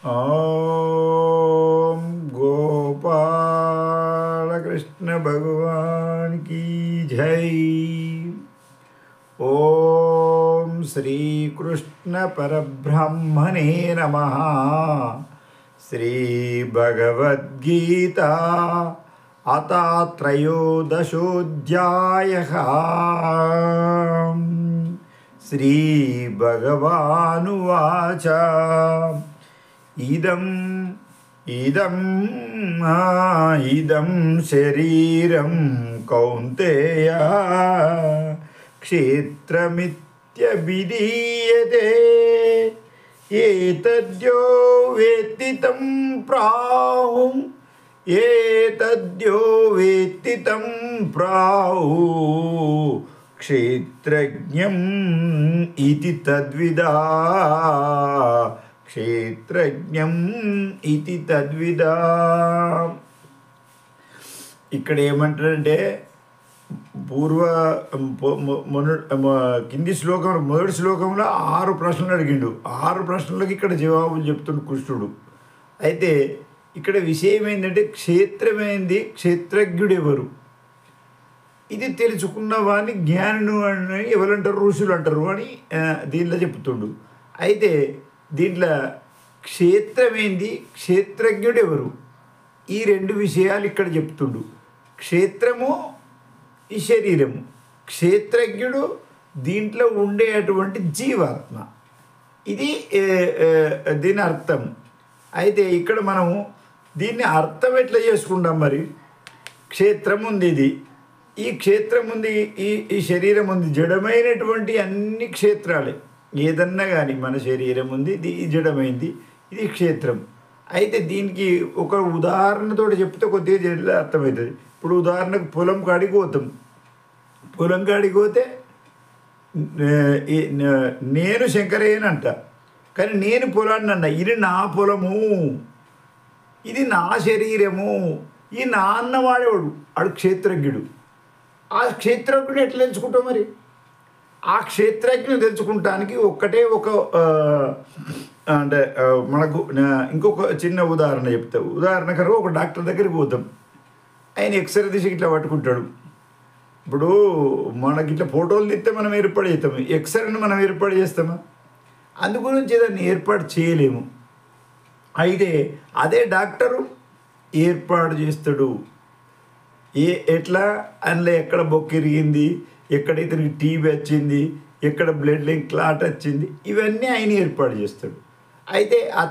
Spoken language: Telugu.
ओम गोपाल कृष्ण भगवान की जय। ओम श्री कृष्ण परब्रह्मणे नमः। श्री भगवद्गीता अथ त्रयोदशोऽध्यायः। श्री भगवानुवाच इदं शरीरं कौन्तेय क्षेत्रमित्यभिधीयते। एतद्यो वेत्ति तं प्राहुः। क्षेत्रज्ञम् इति तद्विदा। ఇక్కడ ఏమంటారంటే కింది శ్లోకంలో మొదటి శ్లోకంలో 6 ప్రశ్నలు అడిగిండు. 6 ప్రశ్నలకు ఇక్కడ జవాబులు చెప్తుండు కృష్ణుడు. అయితే ఇక్కడ విషయం ఏంటంటే క్షేత్రమైంది, క్షేత్రజ్ఞుడు ఎవరు, ఇది తెలుసుకున్న వాడిని జ్ఞానుడు అని ఎవరంటారు, ఋషులు అంటారు అని దీనిలో చెప్తుండు. అయితే దీంట్లో క్షేత్రమేంది, క్షేత్రజ్ఞుడు ఎవరు, ఈ 2 విషయాలు ఇక్కడ చెప్తుండు. క్షేత్రము ఈ శరీరము, క్షేత్రజ్ఞుడు దీంట్లో ఉండేటువంటి జీవాత్మ. ఇది దీని అర్థం. అయితే ఇక్కడ మనము దీన్ని అర్థం ఎట్లా చేసుకుంటాం? మరి క్షేత్రం ఉంది, ఇది ఈ క్షేత్రం ఉంది, ఈ శరీరం ఉంది, జడమైనటువంటి అన్ని క్షేత్రాలే. ఏదన్నా కానీ మన శరీరం ఉంది, ఇది జడమైంది, ఇది క్షేత్రం. అయితే దీనికి ఒక ఉదాహరణతో చెప్తే కొద్దిగా జల్లి అర్థమవుతుంది. ఇప్పుడు ఉదాహరణకు పొలం కాడికి పోతాం. పొలం కాడికి పోతే నేను శంకరయ్యనంట, కానీ నేను పొలాన్ని అన్న, ఇది నా పొలము, ఇది నా శరీరము, ఈ నా అన్నవాడేవాడు ఆడు క్షేత్రజ్ఞుడు. ఆ క్షేత్రజ్ఞుడు ఎట్లా తెలుసుకుంటాం? మరి ఆ క్షేత్రజ్ఞుడు తెలుసుకుంటానికి ఒక్కటే ఒక అంటే మనకు ఇంకొక చిన్న ఉదాహరణ చెప్తా. ఉదాహరణకు ఒక డాక్టర్ దగ్గరికి పోతాం, ఆయన ఎక్స్రే తీసి ఇట్లా పట్టుకుంటాడు. ఇప్పుడు మనకి ఇట్లా ఫోటోలు తీస్తే మనం ఏర్పాటు చేస్తాము, ఎక్స్రేని మనం ఏర్పాటు చేస్తామా? అందు గురించి దాన్ని ఏర్పాటు చేయలేము. అయితే అదే డాక్టరు ఏర్పాటు చేస్తాడు. ఎట్లా అందులో ఎక్కడ బొక్కిరిగింది, ఎక్కడ ఇతనికి టీబీ వచ్చింది, ఎక్కడ బ్లడ్ లైన్ క్లాట్ వచ్చింది, ఇవన్నీ ఆయన ఏర్పాటు చేస్తాడు. అయితే